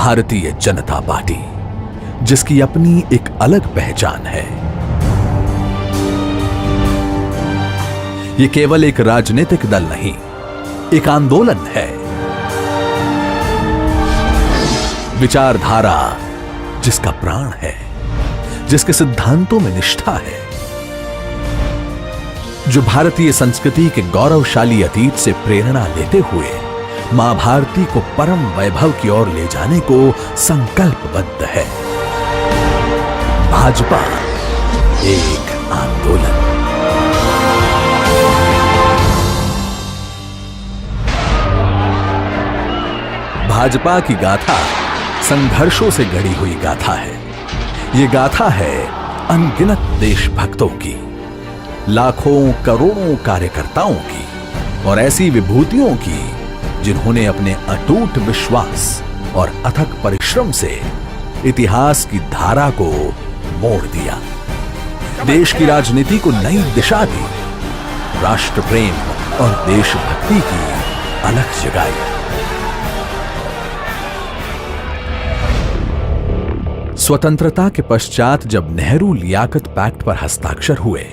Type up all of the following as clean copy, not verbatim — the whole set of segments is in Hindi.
भारतीय जनता पार्टी, जिसकी अपनी एक अलग पहचान है। ये केवल एक राजनीतिक दल नहीं, एक आंदोलन है। विचारधारा जिसका प्राण है, जिसके सिद्धांतों में निष्ठा है, जो भारतीय संस्कृति के गौरवशाली अतीत से प्रेरणा लेते हुए मां भारती को परम वैभव की ओर ले जाने को संकल्पबद्ध है। भाजपा एक आंदोलन। भाजपा की गाथा संघर्षों से गढ़ी हुई गाथा है। ये गाथा है अनगिनत देशभक्तों की, लाखों करोड़ों कार्यकर्ताओं की और ऐसी विभूतियों की जिन्होंने अपने अटूट विश्वास और अथक परिश्रम से इतिहास की धारा को मोड़ दिया, देश की राजनीति को नई दिशा दी, राष्ट्र प्रेम और देशभक्ति की अलख जगाई। स्वतंत्रता के पश्चात जब नेहरू लियाकत पैक्ट पर हस्ताक्षर हुए,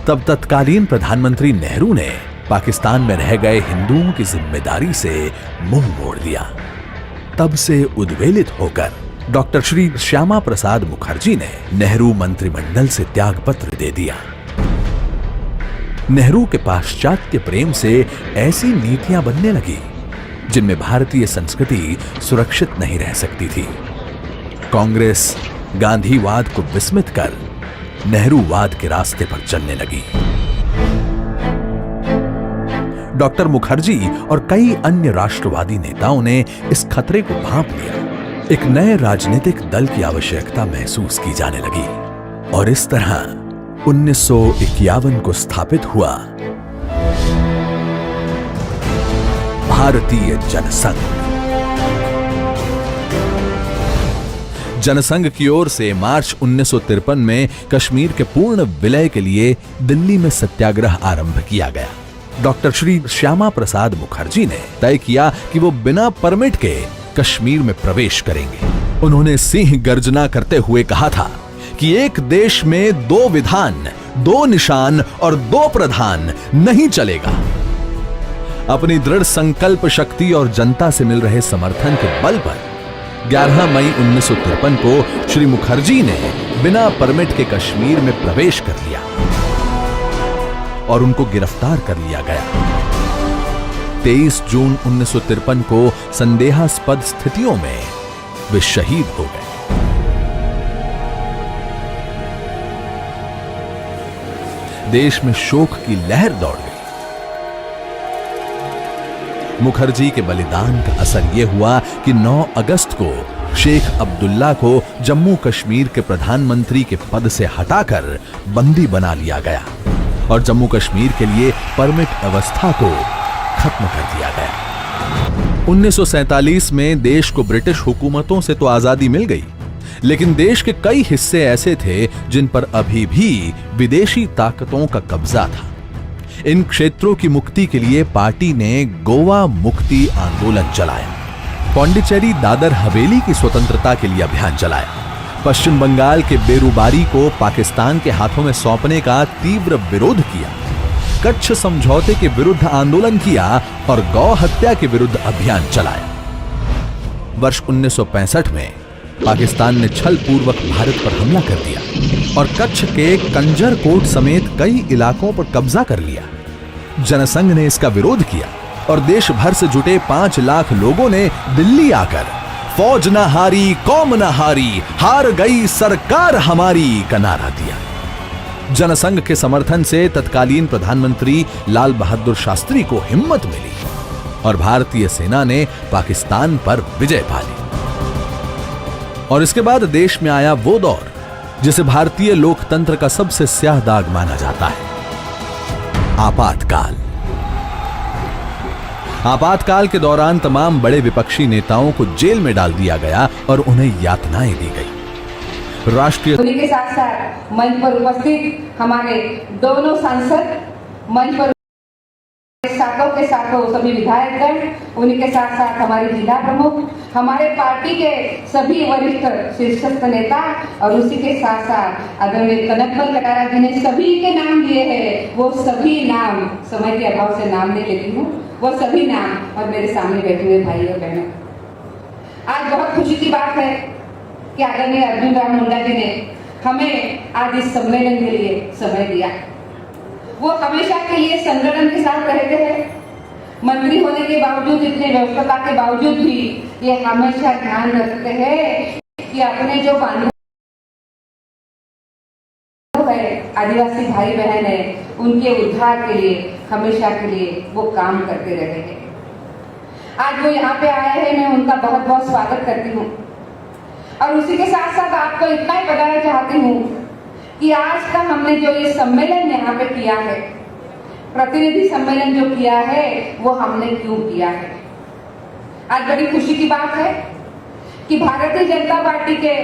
तब तत्कालीन प्रधानमंत्री नेहरू ने पाकिस्तान में रह गए हिंदुओं की जिम्मेदारी से मुंह मोड़ दिया। तब से उद्वेलित होकर डॉक्टर श्री श्यामा प्रसाद मुखर्जी ने नेहरू मंत्रिमंडल से त्यागपत्र दे दिया। नेहरू के पाश्चात्य प्रेम से ऐसी नीतियां बनने लगी जिनमें भारतीय संस्कृति सुरक्षित नहीं रह सकती थी। कांग्रेस गांधीवाद को विस्मित कर नेहरूवाद के रास्ते पर चलने लगी। डॉक्टर मुखर्जी और कई अन्य राष्ट्रवादी नेताओं ने इस खतरे को भांप लिया। एक नए राजनीतिक दल की आवश्यकता महसूस की जाने लगी और इस तरह 1951 को स्थापित हुआ भारतीय जनसंघ। जनसंघ की ओर से मार्च 1953 में कश्मीर के पूर्ण विलय के लिए दिल्ली में सत्याग्रह आरंभ किया गया। डॉक्टर श्री श्यामा प्रसाद मुखर्जी ने तय किया कि वो बिना परमिट के कश्मीर में प्रवेश करेंगे। उन्होंने सिंह गर्जना करते हुए कहा था कि एक देश में दो विधान, दो निशान और दो प्रधान नहीं चलेगा। अपनी दृढ़ संकल्प शक्ति और जनता से मिल रहे समर्थन के बल पर 11 मई 1953 को श्री मुखर्जी ने बिना परमिट के कश्मीर में प्रवेश कर लिया और उनको गिरफ्तार कर लिया गया। 23 जून 1953 को संदेहास्पद स्थितियों में वे शहीद हो गए। देश में शोक की लहर दौड़ गई। मुखर्जी के बलिदान का असर यह हुआ कि 9 अगस्त को शेख अब्दुल्ला को जम्मू कश्मीर के प्रधानमंत्री के पद से हटाकर बंदी बना लिया गया और जम्मू कश्मीर के लिए परमिट व्यवस्था को खत्म कर दिया गया। 1947 में देश को ब्रिटिश हुकूमतों से तो आजादी मिल गई, लेकिन देश के कई हिस्से ऐसे थे जिन पर अभी भी विदेशी ताकतों का कब्जा था। इन क्षेत्रों की मुक्ति के लिए पार्टी ने गोवा मुक्ति आंदोलन चलाया, पौंडीचेरी दादर हवेली की स्वतंत्रता के लिए अभियान चलाया, पश्चिम बंगाल के बेरुबारी को पाकिस्तान के हाथों में सौंपने का तीव्र विरोध किया, कच्छ समझौते के विरुद्ध आंदोलन किया और गौ हत्या के विरुद्ध अभियान चलाया। वर्ष 1965 में पाकिस्तान ने छल पूर्वक भारत पर हमला कर दिया और कच्छ के कंजर कोट समेत कई इलाकों पर कब्जा कर लिया। जनसंघ ने इसका विरोध किया और देश भर से जुटे 5 लाख लोगों ने दिल्ली आकर फौज न हारी, कौम न हारी, हार गई सरकार हमारी का नारा दिया। जनसंघ के समर्थन से तत्कालीन प्रधानमंत्री लाल बहादुर शास्त्री को हिम्मत मिली और भारतीय सेना ने पाकिस्तान पर विजय पा ली। और इसके बाद देश में आया वो दौर जिसे भारतीय लोकतंत्र का सबसे स्याह दाग माना जाता है, आपातकाल। आपातकाल के दौरान तमाम बड़े विपक्षी नेताओं को जेल में डाल दिया गया और उन्हें यातनाएं दी गई। राष्ट्रीय के साथ साथ मंच पर उपस्थित हमारे दोनों सांसद मंच पर साथों सभी विधायकगण, उन्हीं के साथ साथ हमारे जिला प्रमुख, हमारे पार्टी के सभी वरिष्ठ शीर्षस्थ नेता और उसी के साथ साथ आदरणीय कनकमल कटारा जी ने सभी के नाम लिए हैं। वो सभी नाम, समय के अभाव से नाम नहीं लेती हूँ, वो सभी नाम और मेरे सामने बैठे हुए भाई और बहनों, आज बहुत खुशी की बात है कि आदरणीय अर्जुन राम मुंडा जी ने हमें आज इस सम्मेलन के लिए समय दिया। वो हमेशा के लिए संगठन के साथ रहते हैं। मंत्री होने के बावजूद, इतने व्यस्तता के बावजूद भी ये हमेशा ध्यान रखते हैं कि अपने जो बांधव है, आदिवासी भाई बहन है, उनके उद्धार के लिए हमेशा के लिए वो काम करते रहे हैं। आज वो यहाँ पे आए हैं, मैं उनका बहुत बहुत स्वागत करती हूँ। और उसी के साथ साथ आपको इतना ही बताना चाहती हूँ कि आज का हमने जो ये सम्मेलन यहाँ पे किया है, प्रतिनिधि सम्मेलन जो किया है, वो हमने क्यों किया है। आज बड़ी खुशी की बात है कि भारतीय जनता पार्टी के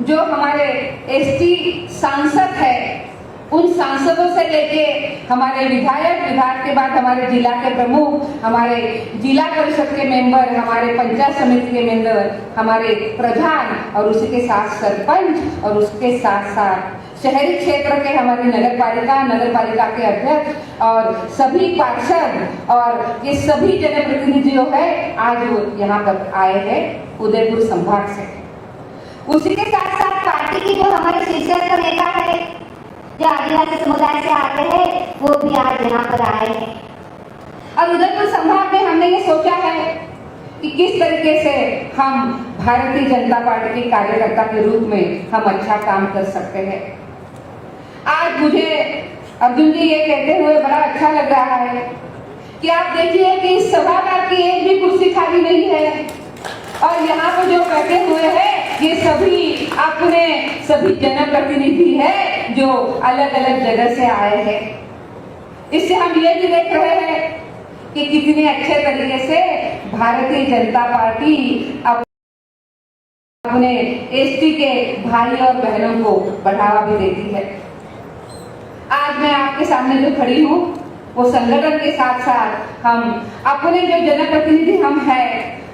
जो हमारे एसटी सांसद है, उन सांसदों से लेके हमारे विधायक, विधायक के बाद हमारे जिला के प्रमुख, हमारे जिला परिषद के मेंबर, हमारे पंचायत समिति के मेंबर, हमारे प्रधान और उसी के साथ सरपंच और उसके साथ साथ शहरी क्षेत्र के हमारी नगर पालिका के अध्यक्ष और सभी पार्षद और ये सभी जनप्रतिनिधि जो है आज वो यहाँ पर आए हैं उदयपुर संभाग से। उसी के साथ साथ पार्टी की जो हमारे शीर्षस्थ नेता है, जो आदिवासी समुदाय से आते हैं, वो भी आज यहाँ पर आए हैं। और उदयपुर संभाग में हमने ये सोचा है कि किस तरीके से हम भारतीय जनता पार्टी के कार्यकर्ता के रूप में हम अच्छा काम कर सकते हैं। आज मुझे अर्जुन जी ये कहते हुए बड़ा अच्छा लग रहा है कि आप देखिए कि इस सभागार की एक भी कुर्सी खाली नहीं है और यहाँ पर जो बैठे हुए हैं ये सभी अपने सभी जनप्रतिनिधि है जो अलग अलग जगह से आए हैं। इससे हम ये भी देख रहे हैं कि कितने अच्छे तरीके से भारतीय जनता पार्टी अपने एसटी के भाई और बहनों को बढ़ावा भी देती है। आज मैं आपके सामने जो खड़ी हूँ वो संगठन के साथ साथ हम अपने जो जनप्रतिनिधि हम हैं,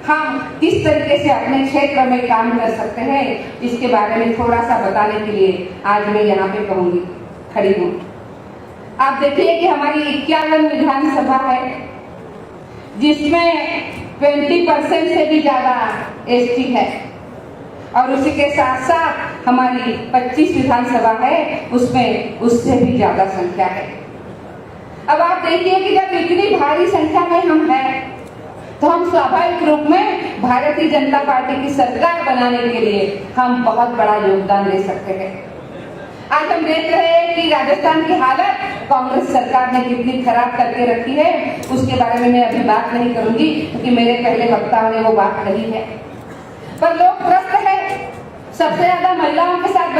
हम किस तरीके से अपने क्षेत्र में काम कर सकते हैं, इसके बारे में थोड़ा सा बताने के लिए आज मैं यहाँ पे कहूंगी, खड़ी हूँ। आप देखिए कि हमारी 51 विधानसभा है जिसमें 20% से भी ज्यादा एसटी है और उसी के साथ साथ हमारी 25 विधानसभा है, उसमें उससे भी ज्यादा संख्या है। अब आप देखिए कि जब इतनी भारी संख्या में हम हैं तो हम स्वाभाविक रूप में भारतीय जनता पार्टी की सरकार बनाने के लिए हम बहुत बड़ा योगदान दे सकते हैं। आज हम देख रहे हैं कि राजस्थान की हालत कांग्रेस सरकार ने कितनी खराब करके रखी है, उसके बारे में मैं अभी बात नहीं करूंगी क्योंकि मेरे पहले वक्ताओं ने वो बात कही है। पर लोग त्रस्त है, सबसे ज्यादा महिलाओं के साथ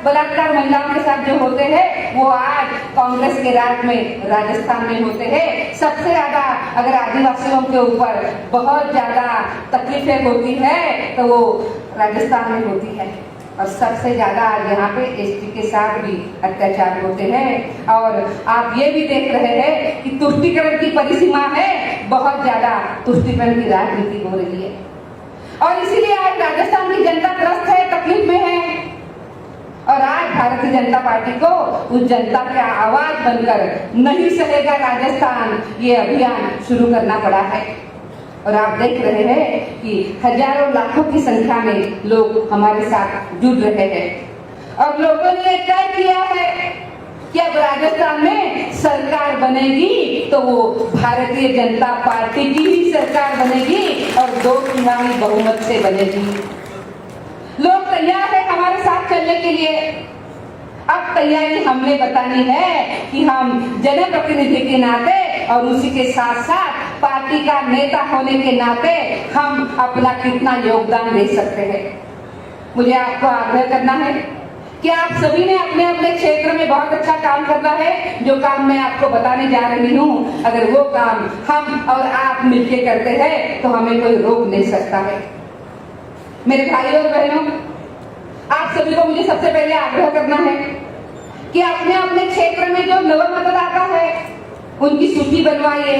बलात्कार महिलाओं के साथ जो होते हैं वो आज कांग्रेस के राज में राजस्थान में होते हैं। सबसे ज्यादा अगर आदिवासियों के ऊपर बहुत ज्यादा तकलीफें होती है तो वो राजस्थान में होती है और सबसे ज्यादा यहाँ पे एसटी के साथ भी अत्याचार होते हैं। और आप ये भी देख रहे हैं कि तुष्टीकरण की परिसीमा है, बहुत ज्यादा तुष्टीकरण की राजनीति हो रही है और इसीलिए आज राजस्थान की जनता त्रस्त है, तकलीफ में है और आज भारतीय जनता पार्टी को उस जनता का आवाज बनकर नहीं सहेगा राजस्थान, ये अभियान शुरू करना पड़ा है। और आप देख रहे हैं कि हजारों लाखों की संख्या में लोग हमारे साथ जुड़ रहे हैं और लोगों ने तय किया है कि अब राजस्थान में सरकार बनेगी तो वो भारतीय जनता पार्टी की ही सरकार बनेगी और 2 तिहाई बहुमत से बनेगी। लोग तैयार है हमारे साथ चलने के लिए। अब तैयारी हमने बतानी है कि हम जनप्रतिनिधि के नाते और उसी के साथ साथ पार्टी का नेता होने के नाते हम अपना कितना योगदान दे सकते हैं। मुझे आपको आग्रह करना है कि आप सभी ने अपने अपने क्षेत्र में बहुत अच्छा काम करना है। जो काम मैं आपको बताने जा रही हूँ, अगर वो काम हम और आप मिलके करते हैं तो हमें कोई रोक नहीं सकता है। मेरे भाई और बहनों, आप सभी को मुझे सबसे पहले आग्रह करना है कि अपने अपने क्षेत्र में जो नव मतदाता है उनकी सूची बनवाइए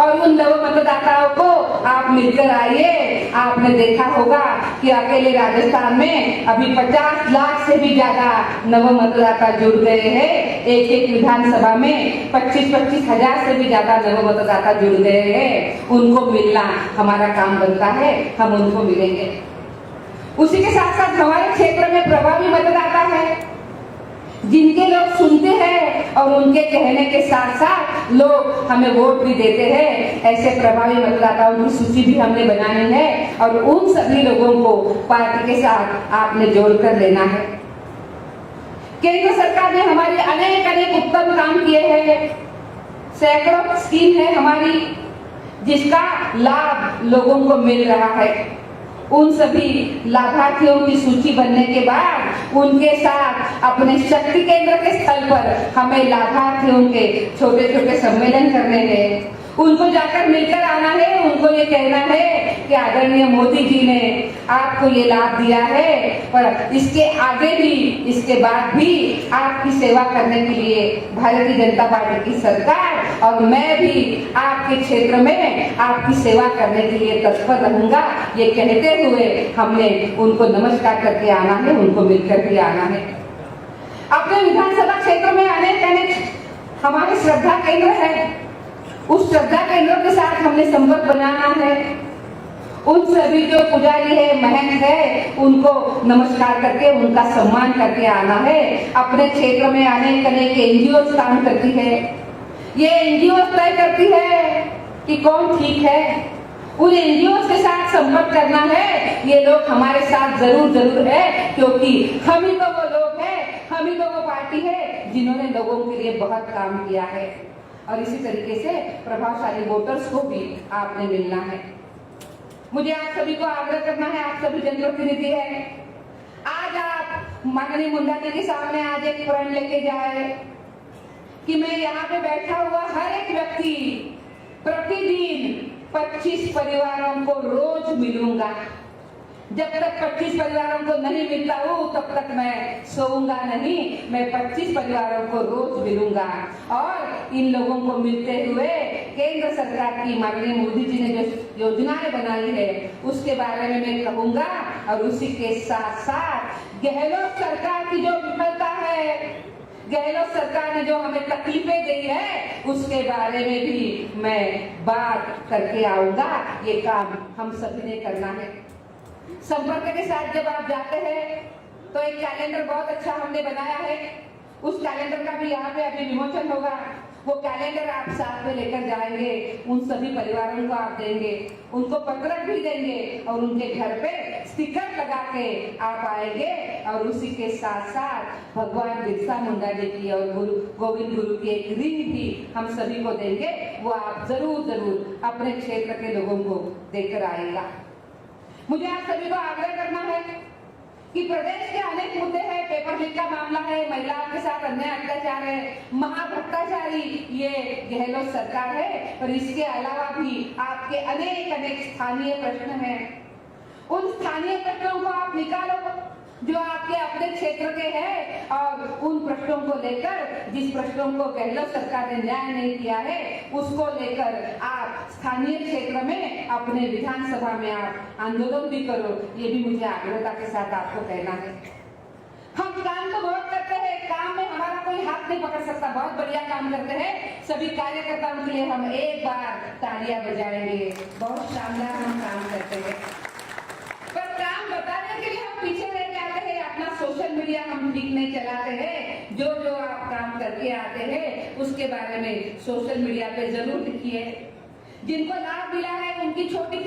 और उन नव मतदाताओं को आप मिलकर आइए। आपने देखा होगा कि अकेले राजस्थान में अभी 50 लाख से भी ज्यादा नव मतदाता जुड़ गए हैं। एक एक विधानसभा में 25-25 हजार से भी ज्यादा नव मतदाता जुड़ गए हैं। उनको मिलना हमारा काम बनता है, हम उनको मिलेंगे। उसी के साथ साथ हमारे क्षेत्र में प्रभावी मतदाता है, जिनके लोग सुनते हैं और उनके कहने के साथ साथ लोग हमें वोट भी देते हैं। ऐसे प्रभावी मतदाताओं की सूची भी हमने बनानी है और उन सभी लोगों को पार्टी के साथ आपने जोड़कर लेना है। केंद्र सरकार ने हमारी अनेक उत्तम काम किए हैं। सैकड़ों स्कीम है हमारी जिसका लाभ लोगों को मिल रहा है। उन सभी लाभार्थियों की सूची बनने के बाद उनके साथ अपने शक्ति केंद्र के स्थल पर हमें लाभार्थियों के छोटे छोटे सम्मेलन करने हैं। उनको जाकर मिलकर आना है, उनको ये कहना है कि आदरणीय मोदी जी ने आपको ये लाभ दिया है, पर इसके आगे भी, इसके बाद भी आपकी सेवा करने के लिए भारतीय जनता पार्टी की सरकार और मैं भी आपके क्षेत्र में आपकी सेवा करने के लिए तत्पर रहूंगा। ये कहते हुए हमने उनको नमस्कार करके आना है, उनको मिलकर भी आना है। अपने विधानसभा क्षेत्र में अनेक हमारे श्रद्धा केंद्र है। उस श्रद्धा केंद्रों के साथ हमने संपर्क बनाना है। उन सभी जो पुजारी है, महंत है, उनको नमस्कार करके उनका सम्मान करके आना है। अपने क्षेत्र में अनेक एनजीओ काम करती है। ये एनजीओ तय करती है कि कौन ठीक है। उन एनजीओ के साथ संपर्क करना है। ये लोग हमारे साथ जरूर है, क्योंकि हम ही तो वो लोग हैं, हम ही तो वो पार्टी है जिन्होंने लोगों के लिए बहुत काम किया है। और इसी तरीके से प्रभावशाली वोटर्स को भी आपने मिलना है। मुझे आप सभी को आग्रह करना है, आप सभी जनप्रतिनिधि हैं, आज आप माननीय मुंडा जी के सामने आज एक प्रण लेके जाए कि मैं यहाँ पे बैठा हुआ हर एक व्यक्ति प्रतिदिन 25 परिवारों को रोज मिलूंगा। जब तक 25 परिवारों को नहीं मिलता हूँ तब तक मैं सोऊंगा नहीं। मैं 25 परिवारों को रोज मिलूंगा और इन लोगों को मिलते हुए केंद्र सरकार की माननीय मोदी जी ने जो योजनाएं बनाई है उसके बारे में मैं कहूंगा। और उसी के साथ साथ गहलोत सरकार की जो विफलता है, गहलोत सरकार ने जो हमें तकलीफें दी है, उसके बारे में भी मैं बात करके आऊंगा। ये काम हम सभी ने करना है। संपर्क के साथ जब आप जाते हैं तो एक कैलेंडर बहुत अच्छा हमने बनाया है। उस कैलेंडर का भी यहाँ पे अभी विमोचन होगा। वो कैलेंडर आप साथ में लेकर जाएंगे, उन सभी परिवारों को आप देंगे, उनको पत्रक भी देंगे और उनके घर पे स्टिकर लगा के आप आएंगे। और उसी के साथ साथ भगवान बिरसा मुंडा जी की और गुरु गोविंद गुरु की एक रिंग भी हम सभी को देंगे। वो आप जरूर अपने क्षेत्र के लोगों को देकर आएगा। मुझे आप सभी को आग्रह करना है कि प्रदेश के अनेक मुद्दे हैं। पेपर लीक का मामला है, महिलाओं के साथ अन्याय अत्याचार है, महाभ्रष्टाचारी ये गहलोत सरकार है। और इसके अलावा भी आपके अनेक स्थानीय प्रश्न हैं। उन स्थानीय प्रश्नों को आप निकालो जो आपके अपने क्षेत्र के हैं और उन प्रश्नों को लेकर, जिस प्रश्नों को गहलोत सरकार ने न्याय नहीं किया है, उसको लेकर आप स्थानीय क्षेत्र में अपने विधानसभा में आप आंदोलन भी करो। ये भी मुझे आग्रहता के साथ आपको कहना है। हम काम तो बहुत करते हैं, काम में हमारा कोई हाथ नहीं पकड़ सकता, बहुत बढ़िया काम करते हैं। सभी कार्यकर्ताओं के लिए हम एक बार तालियां बजाएंगे। बहुत शानदार हम काम करते हैं, पर काम बताने के लिए हम पीछे रह जाते हैं। अपना सोशल मीडिया हम ठीक नहीं चलाते हैं। जो आप काम करके आते हैं उसके बारे में सोशल मीडिया पे जरूर लिखिए। जिनको लाभ मिला है उनकी छोटी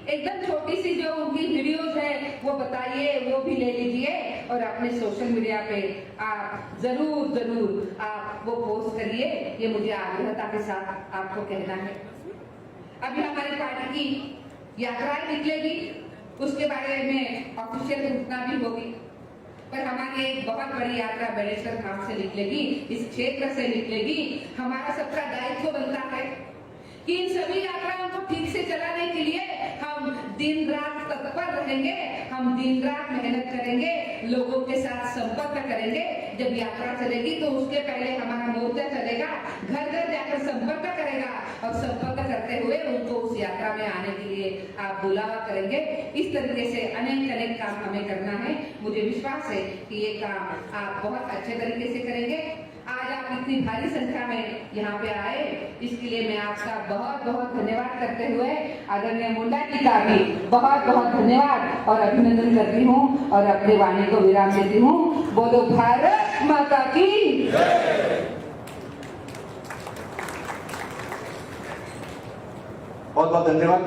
एकदम छोटी सी जो उनकी वीडियोस है वो बताइए, वो भी ले लीजिए और अपने सोशल मीडिया पे आप जरूर आप वो पोस्ट करिए। ये मुझे आग्रहता के साथ आपको कहना है। अभी हमारी पार्टी की यात्राएं निकलेगी, उसके बारे में ऑफिशियल घोषणा भी होगी। पर हमारी एक बहुत बड़ी यात्रा बेड़ेश्वर धाम से निकलेगी, इस क्षेत्र से निकलेगी। हमारा सबका दायित्व बनता है कि इन सभी यात्राओं को ठीक से चलाने के लिए हम दिन रात तत्पर रहेंगे, हम दिन रात मेहनत करेंगे, लोगों के साथ संपर्क करेंगे। जब यात्रा चलेगी तो उसके पहले हमारा मोर्चा चलेगा, घर घर जाकर संपर्क करेगा और संपर्क करते हुए उनको उस यात्रा में आने के लिए आप बुलावा करेंगे। इस तरीके से अनेक काम हमें करना है। मुझे विश्वास है कि ये काम आप बहुत अच्छे तरीके से करेंगे। आज आप इतनी भारी संख्या में यहाँ पे आए, इसके लिए मैं आपका बहुत बहुत धन्यवाद करते हुए आदरणीय मुंडा जी का भी बहुत बहुत धन्यवाद और अभिनंदन करती हूँ और अपनी वाणी को विराम देती हूँ। बोलो भारत माता की। बहुत बहुत धन्यवाद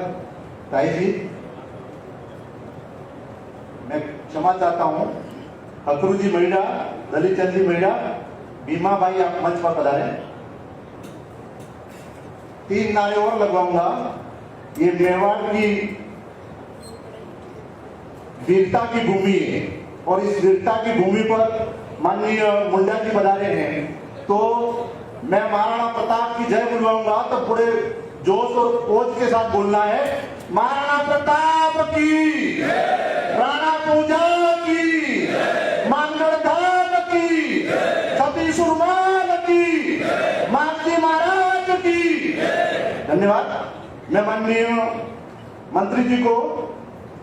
ताई जी। मैं क्षमा चाहता हूँ, अखरू जी महिला, दलित चंद जी महिला, बीमा भाई आप मंच पर पधारे। 3 नारे और लगवाऊंगा। ये मेवाड़ की वीरता की भूमि है और इस वीरता की भूमि पर माननीय मुंडा जी पधारे हैं, तो मैं महाराणा प्रताप की जय बुलवाऊंगा तो पूरे जोश और पोज के साथ बोलना है। महाराणा प्रताप की, राणा पूजा की, मांगलधाम की, सती सुरमान की, मालती महाराज की। धन्यवाद। मैं माननीय मंत्री जी को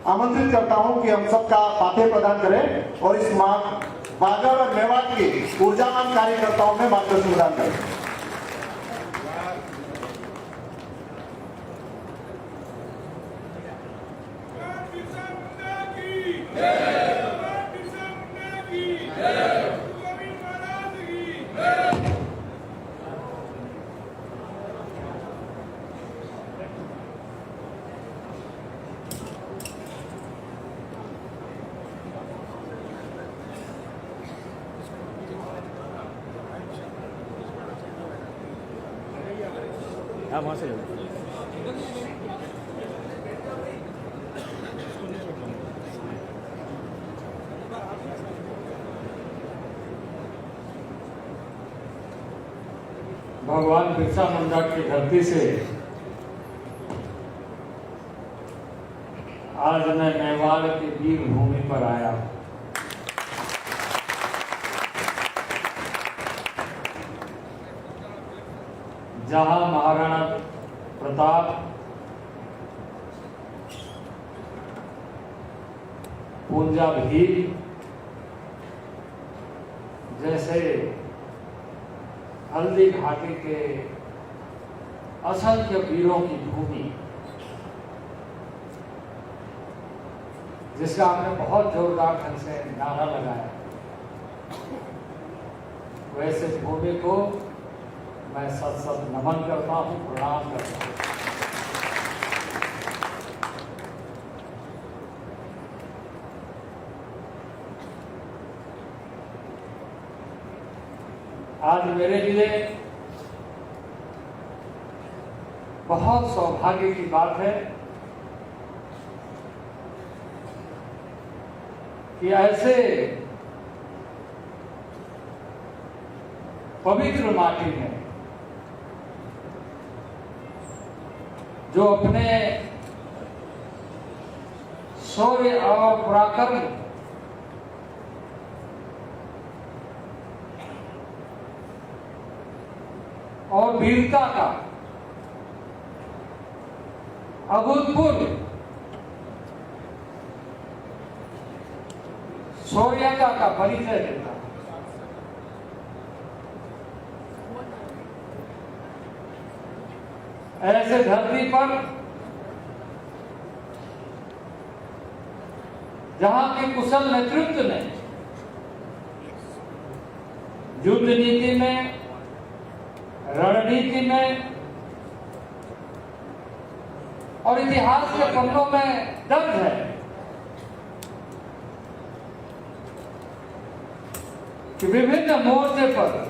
आमंत्रित करता हूं कि हम सबका पाते प्रदान करें और इस बागड़ और मेवाड़ के ऊर्जावान कार्यकर्ताओं में मार्गदर्शन प्रदान करें। वहाँ से भगवान बिरसा मुंडा की धरती से आज मैं मेवाड़ की वीर भूमि पर आया। जहां महाराणा प्रताप, पूंजा भील जैसे हल्दी घाटी के असंख्य वीरों की भूमि, जिसका आपने बहुत जोरदार ढंग से नारा लगाया, वैसे भूमि को मैं सत सत नमन करता हूं, प्रणाम करता हूं। आज मेरे लिए बहुत सौभाग्य की बात है कि ऐसे पवित्र माटी में जो अपने शौर्य और पराक्रम और वीरता का अभूतपूर्व शौर्यता का परिचय देता है। ऐसे धरती पर जहां के कुशल नेतृत्व ने युद्ध नीति में, रणनीति में और इतिहास के पन्नों में दर्ज है कि विभिन्न मोर्चे पर,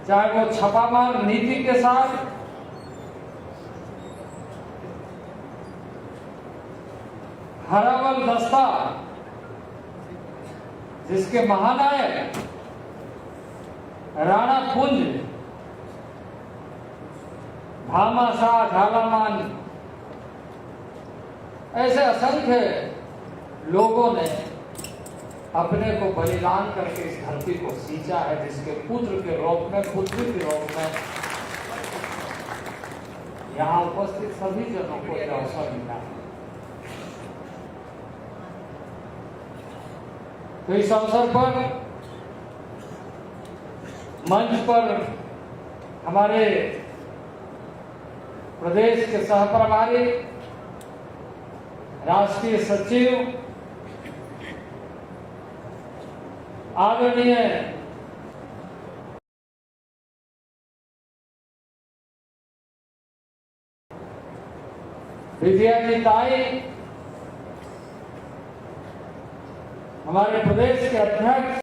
चाहे वो छापामार नीति के साथ, हरावल दस्ता जिसके महानायक राणा कुंज, भामाशाह, झालामान ऐसे असंख्य लोगों ने अपने को बलिदान करके इस धरती को सींचा है, जिसके पुत्र के रूप में, पुत्री के रूप में यहाँ उपस्थित सभी जनों को यह अवसर मिला है। तो इस अवसर पर मंच पर हमारे प्रदेश के सहप्रभारी, राष्ट्रीय सचिव, आदरणीय विजया जी ताई, हमारे प्रदेश के अध्यक्ष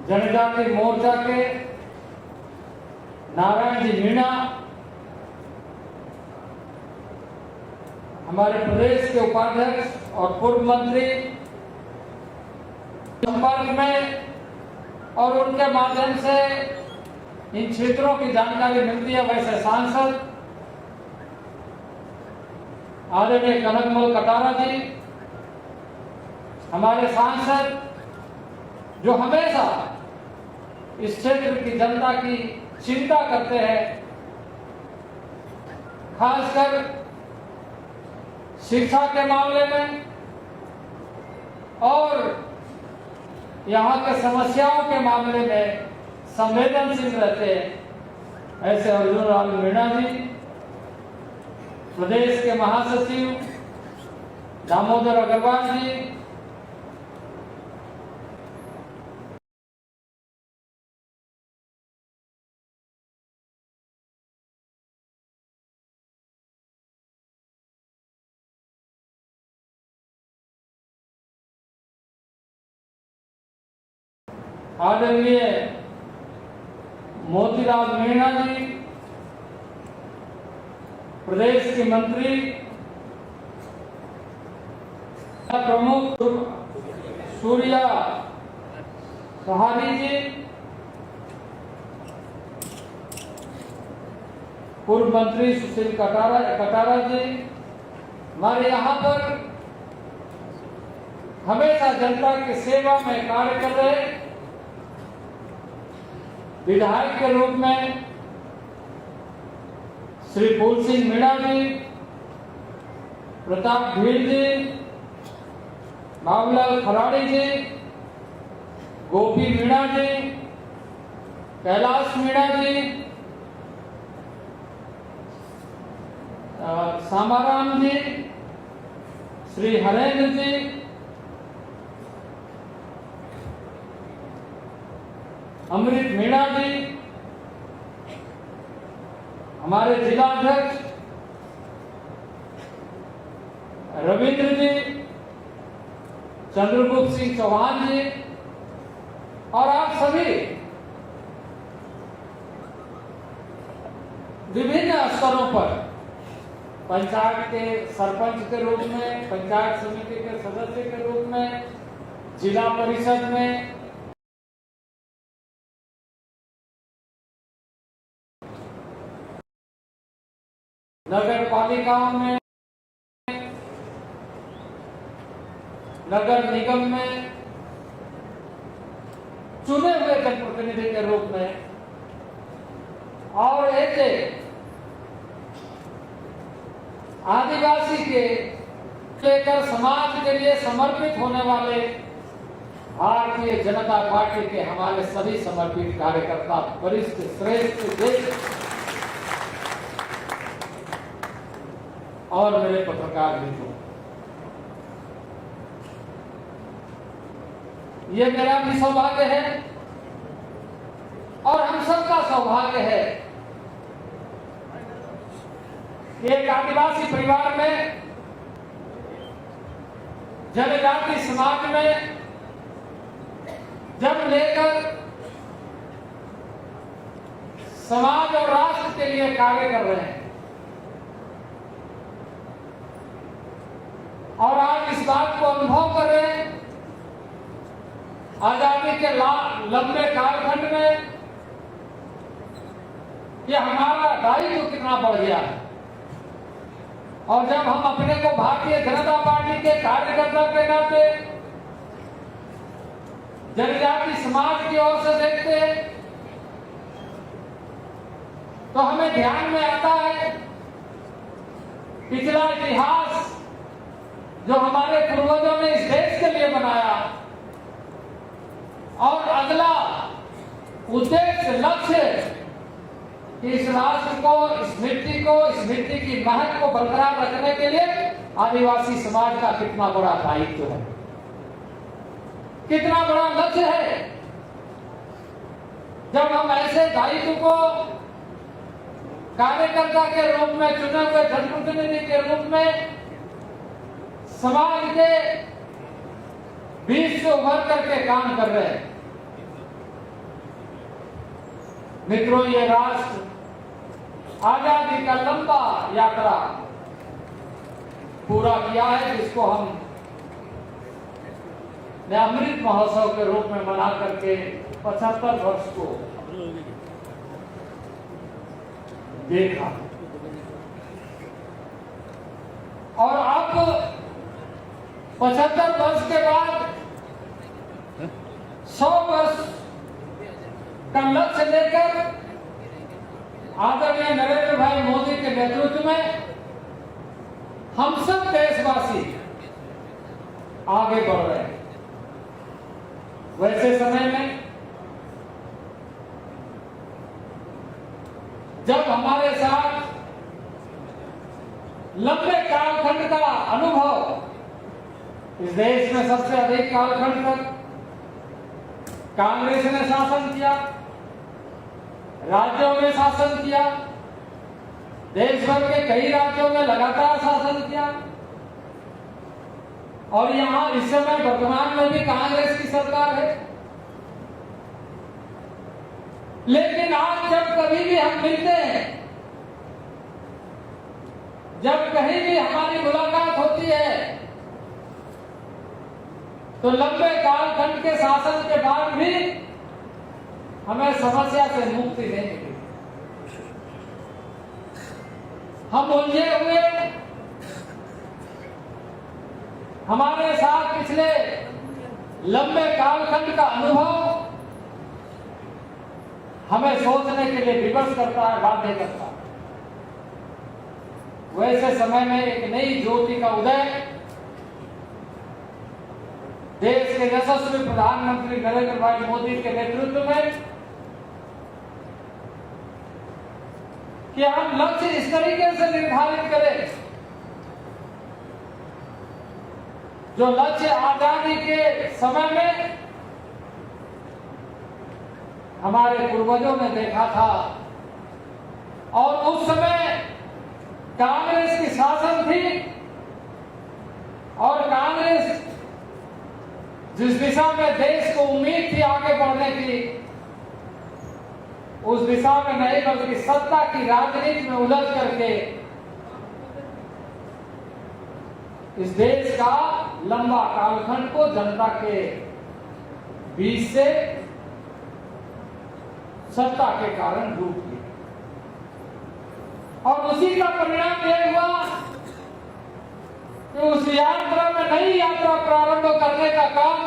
जनजाति मोर्चा के नारायण जी मीणा, हमारे प्रदेश के उपाध्यक्ष और पूर्व मंत्री संपर्क में, और उनके माध्यम से इन क्षेत्रों की जानकारी मिलती है। वैसे सांसद आदरणीय कनकमल कटारा जी, हमारे सांसद जो हमेशा इस क्षेत्र की जनता की चिंता करते हैं, खासकर शिक्षा के मामले में और यहाँ के समस्याओं के मामले में संवेदनशील रहते हैं, ऐसे अर्जुन लाल मीणा जी, प्रदेश के महासचिव दामोदर अग्रवाल जी, आदरणीय मोतीलाल मीणा जी, प्रदेश के मंत्री, प्रमुख सूर्या सहानी जी, पूर्व मंत्री सुशील कटारा जी, हमारे यहाँ पर हमेशा जनता की सेवा में कार्य कर रहे विधायक के रूप में श्री फूल सिंह मीणा जी, प्रताप भील जी, बाबूलाल खराड़ी जी, गोपी मीणा जी, कैलाश मीणा जी, सामाराम जी, श्री हरेंद्र जी, अमृत मीणा जी, हमारे जिलाध्यक्ष रविंद्र जी, चंद्रगुप्त सिंह चौहान जी, और आप सभी विभिन्न स्तरों पर पंचायत के सरपंच के रूप में, पंचायत समिति के सदस्य के रूप में, जिला परिषद में, नगर पालिकाओं में, नगर निगम में चुने हुए जनप्रतिनिधि के रूप में, और ऐसे आदिवासी के लेकर समाज के लिए समर्पित होने वाले भारतीय जनता पार्टी के हमारे सभी समर्पित कार्यकर्ता, वरिष्ठ, श्रेष्ठ, देश और मेरे पत्रकार मित्रों, ये मेरा भी सौभाग्य है और हम सबका सौभाग्य है कि एक आदिवासी परिवार में, जनजाति समाज में जब लेकर समाज और राष्ट्र के लिए कार्य कर रहे हैं, और आज इस बात को अनुभव कर रहे हैं के लंबे कालखंड में ये हमारा दायित्व कितना बढ़ गया है। और जब हम अपने को भारतीय जनता पार्टी के कार्यकर्ता के नाते जनजाति समाज की ओर से देखते हैं तो हमें ध्यान में आता है पिछला इतिहास जो हमारे पूर्वजों ने इस देश के लिए बनाया और अगला उद्देश्य लक्ष्य कि इस राष्ट्र को, इस मिट्टी की महक को बरकरार रखने के लिए आदिवासी समाज का कितना बड़ा दायित्व है, कितना बड़ा लक्ष्य है। जब हम ऐसे दायित्व को कार्यकर्ता के रूप में, चुने हुए जनप्रतिनिधि के रूप में समाज के बीच से उभर करके काम कर रहे हैं। मित्रों, ये राष्ट्र आजादी का लंबा यात्रा पूरा किया है, जिसको हम अमृत महोत्सव के रूप में मना करके 75 वर्ष को देखा। और अब 75 वर्ष के बाद 100 वर्ष का लक्ष्य लेकर आदरणीय नरेंद्र भाई मोदी के नेतृत्व में हम सब देशवासी आगे बढ़ रहे हैं। वैसे समय में जब हमारे साथ लंबे कालखंड का अनुभव, इस देश में सबसे अधिक कालखंड तक कांग्रेस ने शासन किया, राज्यों में शासन किया, देश भर के कई राज्यों में लगातार शासन किया और यहां इस समय वर्तमान में भी कांग्रेस की सरकार है। लेकिन आज जब कभी भी हम मिलते हैं, जब कहीं भी हमारी मुलाकात होती है, तो लंबे कालखंड के शासन के बाद भी हमें समस्या से मुक्ति नहीं मिली। हम उलझे हुए, हमारे साथ पिछले लंबे कालखंड का अनुभव हमें सोचने के लिए विवश करता है, बाध्य करता है। वैसे समय में एक नई ज्योति का उदय देश के यशस्वी प्रधानमंत्री नरेंद्र भाई मोदी के नेतृत्व में कि हम लक्ष्य इस तरीके से निर्धारित करें जो लक्ष्य आजादी के समय में हमारे पूर्वजों ने देखा था और उस समय कांग्रेस की शासन थी और कांग्रेस जिस दिशा में देश को उम्मीद थी आगे बढ़ने की, उस दिशा में नहीं बल्कि सत्ता की राजनीति में उलझ करके इस देश का लंबा कालखंड को जनता के बीच से सत्ता के कारण डूब गया। और उसी का परिणाम यह हुआ कि उस यात्रा में नई यात्रा प्रारंभ करने का काम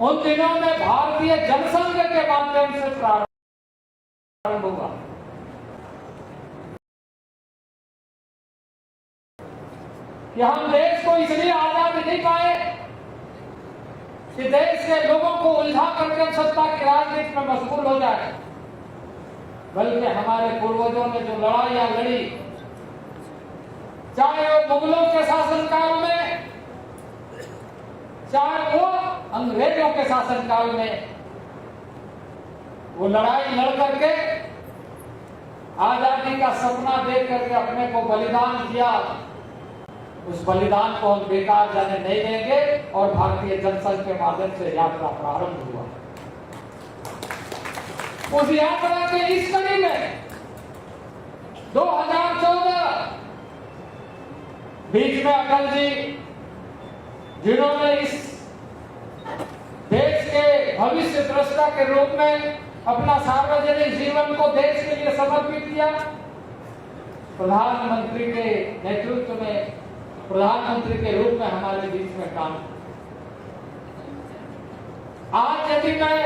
उन दिनों में भारतीय जनसंघ के माध्यम से प्रारंभ हुआ। कि हम देश को इसलिए आजादी नहीं पाए कि देश के लोगों को उलझा करके सत्ता की राजनीति में मशगूल हो जाए, बल्कि हमारे पूर्वजों ने जो लड़ाइयां लड़ी, चाहे वो मुगलों के शासनकाल में, चाहे वो अंग्रेजों के शासनकाल में, वो लड़ाई लड़ करके आजादी का सपना देख करके अपने को बलिदान किया। उस बलिदान को हम बेकार जाने नहीं देंगे और भारतीय जनसंघ के माध्यम से यात्रा प्रारंभ हुआ। उस यात्रा के इस कड़ी में 2014 बीच में अटल जी, जिन्होंने इस भविष्य दृष्टा के रूप में अपना सार्वजनिक जीवन को देश के लिए समर्पित किया। प्रधानमंत्री के नेतृत्व में प्रधानमंत्री के रूप में हमारे बीच में काम किया। आज यदि मैं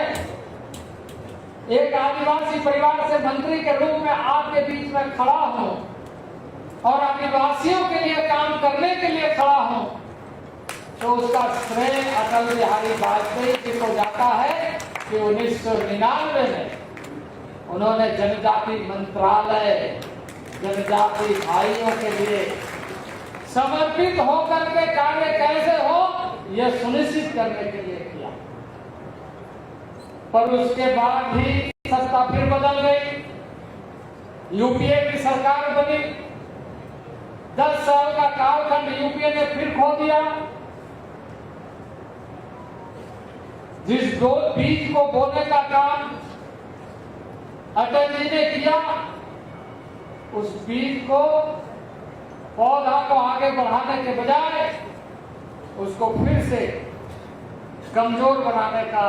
एक आदिवासी परिवार से मंत्री के रूप में आपके बीच में खड़ा हूं और आदिवासियों के लिए काम करने के लिए खड़ा हूं, तो उसका श्रेय अटल बिहारी वाजपेयी जी को जाता है कि 1999 में उन्होंने जनजाति मंत्रालय जनजाति भाइयों के लिए समर्पित होकर के कार्य कैसे हो यह सुनिश्चित करने के लिए किया। पर उसके बाद भी सत्ता फिर बदल गई, यूपीए की सरकार बनी, 10 साल का कालखंड यूपीए ने फिर खो दिया। जिस बीज को बोने का काम अटल जी ने किया, उस बीज को पौधा को आगे बढ़ाने के बजाय उसको फिर से कमजोर बनाने का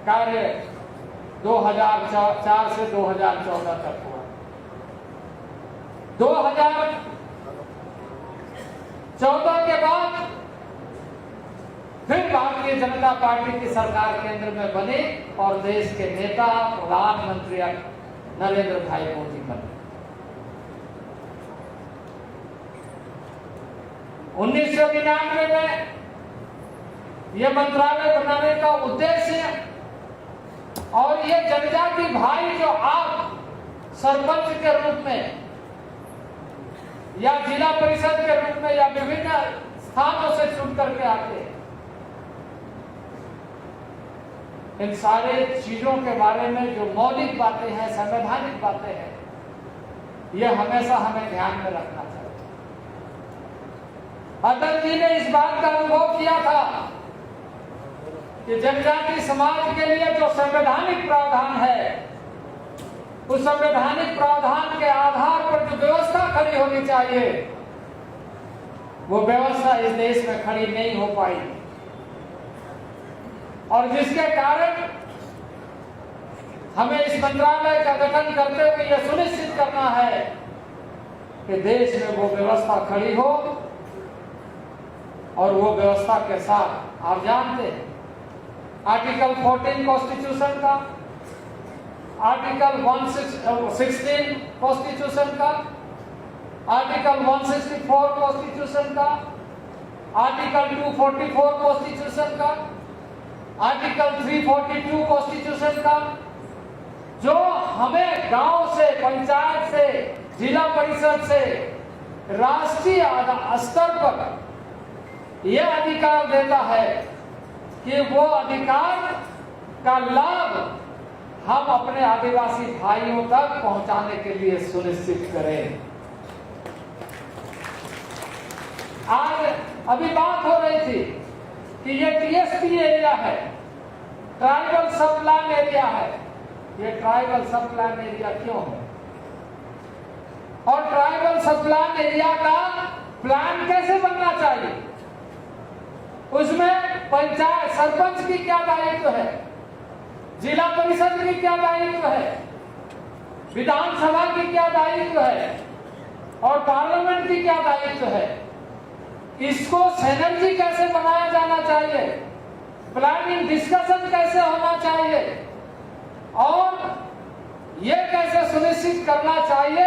कार्य 2004 से 2014 तक हुआ। 2014 के बाद फिर भारतीय जनता पार्टी की सरकार केंद्र में बनी और देश के नेता प्रधानमंत्री नरेंद्र भाई मोदी बने। 1999 में यह मंत्रालय बनाने का उद्देश्य और ये जनजाति भाई जो आप सरपंच के रूप में या जिला परिषद के रूप में या विभिन्न स्थानों से चुन करके आते हैं, इन सारे चीजों के बारे में जो मौलिक बातें हैं, संवैधानिक बातें हैं, यह हमेशा हमें ध्यान में रखना चाहिए। अटल जी ने इस बात का अनुभव किया था कि जनजाति समाज के लिए जो संवैधानिक प्रावधान है, उस संवैधानिक प्रावधान के आधार पर जो व्यवस्था खड़ी होनी चाहिए, वो व्यवस्था इस देश में खड़ी नहीं हो पाई और जिसके कारण हमें इस मंत्रालय का गठन करते हुए यह सुनिश्चित करना है कि देश में वो व्यवस्था खड़ी हो। और वो व्यवस्था के साथ आप जानते हैं आर्टिकल 14 कॉन्स्टिट्यूशन का, आर्टिकल 116 कॉन्स्टिट्यूशन का, आर्टिकल 164 कॉन्स्टिट्यूशन का, आर्टिकल 244 कॉन्स्टिट्यूशन का, आर्टिकल 342 कॉन्स्टिट्यूशन का, जो हमें गांव से, पंचायत से, जिला परिषद से राष्ट्रीय स्तर पर यह अधिकार देता है कि वो अधिकार का लाभ हम अपने आदिवासी भाइयों तक पहुंचाने के लिए सुनिश्चित करें। आज अभी बात हो रही थी कि ये टीएसपी एरिया है, ट्राइबल सब प्लान एरिया है। ये ट्राइबल सब प्लान एरिया क्यों है और ट्राइबल सब प्लान एरिया का प्लान कैसे बनना चाहिए, उसमें पंचायत सरपंच की क्या दायित्व है, जिला परिषद की क्या दायित्व है, विधानसभा की क्या दायित्व है और पार्लियामेंट की क्या दायित्व है, इसको सिनर्जी कैसे बनाया जाना चाहिए, प्लानिंग डिस्कशन कैसे होना चाहिए और यह कैसे सुनिश्चित करना चाहिए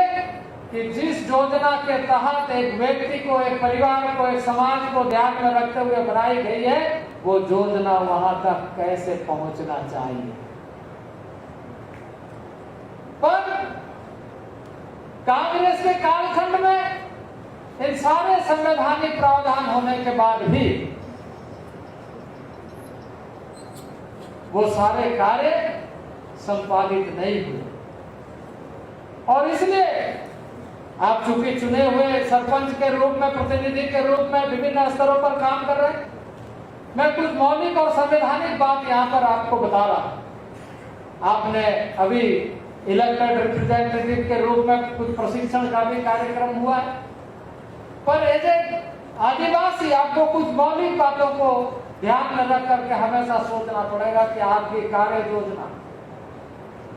कि जिस योजना के तहत एक व्यक्ति को, एक परिवार को, एक समाज को ध्यान में रखते हुए बनाई गई है, वो योजना वहां तक कैसे पहुंचना चाहिए। पर कांग्रेस के कालखंड में इन सारे संवैधानिक प्रावधान होने के बाद भी वो सारे कार्य संपादित नहीं हुए और इसलिए आप चूंकि चुने हुए सरपंच के रूप में, प्रतिनिधि के रूप में विभिन्न स्तरों पर काम कर रहे हैं, मैं कुछ मौलिक और संवैधानिक बात यहाँ पर आपको बता रहा। आपने अभी इलेक्टेड रिप्रेजेंटेटिव के रूप में कुछ प्रशिक्षण का भी कार्यक्रम हुआ है, पर एज ए आदिवासी आपको कुछ मौलिक बातों को ध्यान में रख करके हमेशा सोचना पड़ेगा कि आपकी कार्य योजना,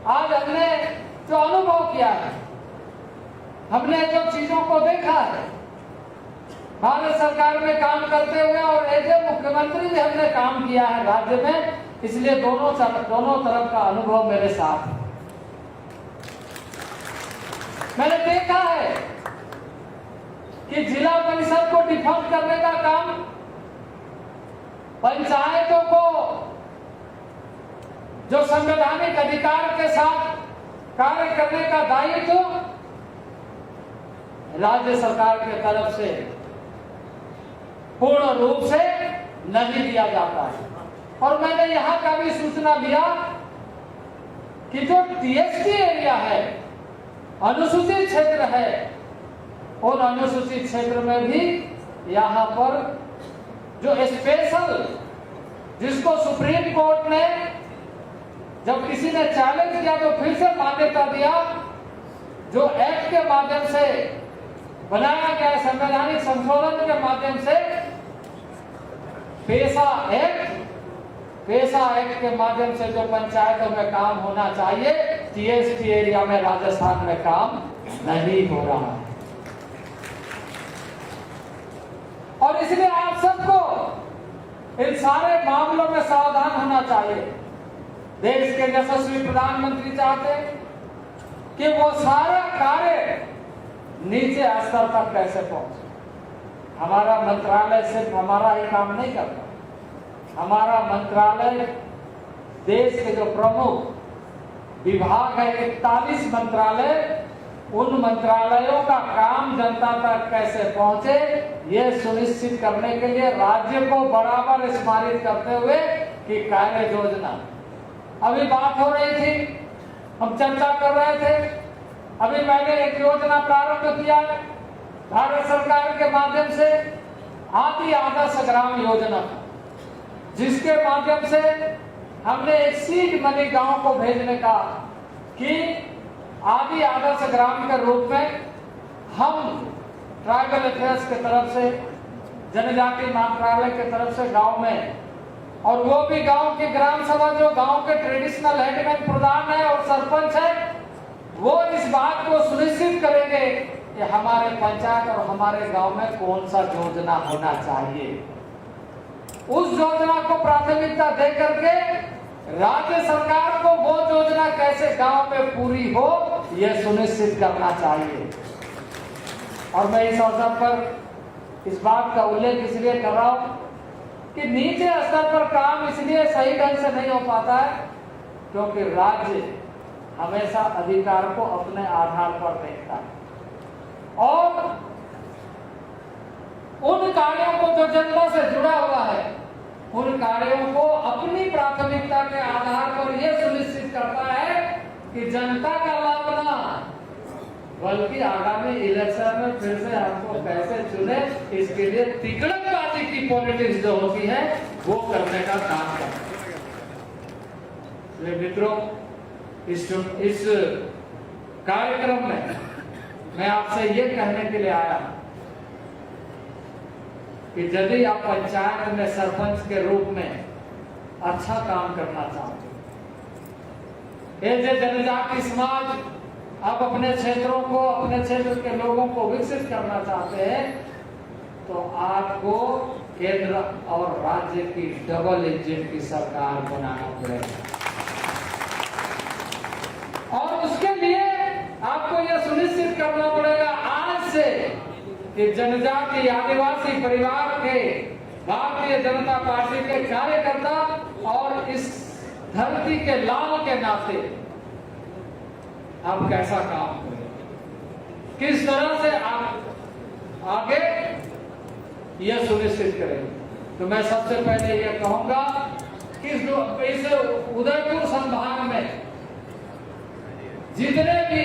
आज हमने जो अनुभव किया है, हमने जो चीजों को देखा है भारत सरकार में काम करते हुए, और एज ए मुख्यमंत्री भी हमने काम किया है राज्य में, इसलिए दोनों तरफ का अनुभव मेरे साथ है। मैंने देखा है कि जिला परिषद को डिफॉल्ट करने का काम, पंचायतों को जो संवैधानिक अधिकार के साथ कार्य करने का दायित्व राज्य सरकार के तरफ से पूर्ण रूप से नहीं दिया जाता है। और मैंने यहां का भी सूचना लिया कि जो टीएसटी एरिया है, अनुसूचित क्षेत्र है, उन अनुसूचित क्षेत्र में भी यहां पर जो स्पेशल, जिसको सुप्रीम कोर्ट ने जब किसी ने चैलेंज किया तो फिर से मान्यता दिया, जो एक्ट के माध्यम से बनाया गया संवैधानिक संशोधन के माध्यम से पेशा एक्ट के माध्यम से जो पंचायतों में काम होना चाहिए, टीएसटी एरिया में राजस्थान में काम नहीं हो रहा है। और इसलिए आप सबको इन सारे मामलों में सावधान होना चाहिए। देश के यशस्वी प्रधानमंत्री चाहते हैं कि वो सारा कार्य नीचे स्तर तक कैसे पहुंचे। हमारा मंत्रालय सिर्फ हमारा ही काम नहीं करता, हमारा मंत्रालय देश के जो प्रमुख विभाग है, 41 मंत्रालय, उन मंत्रालयों का काम जनता तक कैसे पहुंचे, ये सुनिश्चित करने के लिए राज्य को बराबर स्मरित करते हुए कि कार्य योजना, अभी बात हो रही थी, हम चर्चा कर रहे थे, अभी मैंने एक योजना प्रारंभ किया भारत सरकार के माध्यम से, आदि आदर्श ग्राम योजना, जिसके माध्यम से हमने एक सीड मनी गांव को भेजने का कि आदि आदर्श ग्राम के रूप में हम ट्राइबल अफेयर्स के तरफ से, जनजाति मंत्रालय के तरफ से गांव में, और वो भी गांव की ग्राम सभा जो गांव के ट्रेडिशनल हेडमैन प्रधान है और सरपंच है, वो इस बात को सुनिश्चित करेंगे कि हमारे पंचायत और हमारे गांव में कौन सा योजना होना चाहिए। उस योजना को प्राथमिकता दे करके राज्य सरकार को वो योजना कैसे गांव में पूरी हो, यह सुनिश्चित करना चाहिए। और मैं इस अवसर पर इस बात का उल्लेख इसलिए कर रहा हूं कि नीचे स्तर पर काम इसलिए सही ढंग से नहीं हो पाता है क्योंकि राज्य हमेशा अधिकार को अपने आधार पर देखता है, और उन कार्यों को जो जनता से जुड़ा हुआ है, उन कार्यों को अपनी प्राथमिकता के आधार पर यह सुनिश्चित करता है कि जनता का लाभ ना, बल्कि आगामी इलेक्शन में फिर से हमको कैसे चुने, इसके लिए तिकड़मबाजी की पॉलिटिक्स जो होती है वो करने का काम करता है। मित्रों, इस कार्यक्रम में मैं आपसे ये कहने के लिए आया कि यदि आप पंचायत में सरपंच के रूप में अच्छा काम करना चाहते हैं, ये जनजाति समाज आप अपने क्षेत्रों को, अपने क्षेत्र के लोगों को विकसित करना चाहते हैं, तो आपको केंद्र और राज्य की डबल इंजन की सरकार बनाना पड़ेगा। और उसके लिए आपको यह सुनिश्चित करना पड़ेगा आज से कि जनजाति आदिवासी परिवार के भारतीय जनता पार्टी के कार्यकर्ता और इस धरती के लाल के नाते आप कैसा काम करें, किस तरह से आप आगे यह सुनिश्चित करेंगे। तो मैं सबसे पहले यह कहूंगा कि इस उदयपुर संभाग में जितने भी